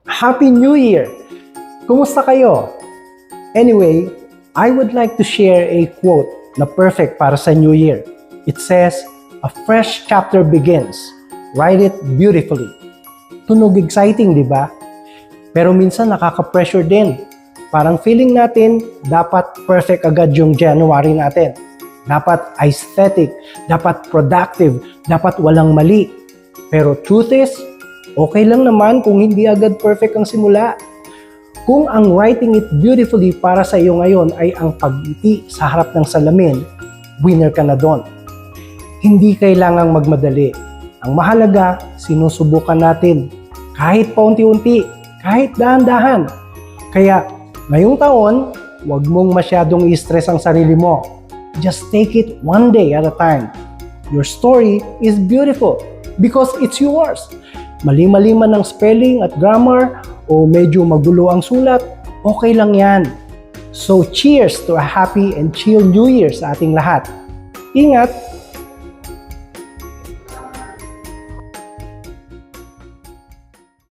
Happy New Year! Kumusta kayo? Anyway, I would like to share a quote na perfect para sa New Year. It says, "A fresh chapter begins. Write it beautifully." Tunog exciting, di ba? Pero minsan nakaka-pressure din. Parang feeling natin, dapat perfect agad yung January natin. Dapat aesthetic, dapat productive, dapat walang mali. Pero truth is, okay lang naman kung hindi agad perfect ang simula. Kung ang writing it beautifully para sa iyo ngayon ay ang pagngiti sa harap ng salamin, winner ka na doon. Hindi kailangang magmadali. Ang mahalaga, sinusubukan natin. Kahit paunti-unti, kahit dahan-dahan. Kaya, ngayong taon, huwag mong masyadong i-stress ang sarili mo. Just take it one day at a time. Your story is beautiful because it's yours. Mali-mali man ang spelling at grammar o medyo magulo ang sulat, okay lang yan. So cheers to a happy and chill New Year sa ating lahat. Ingat!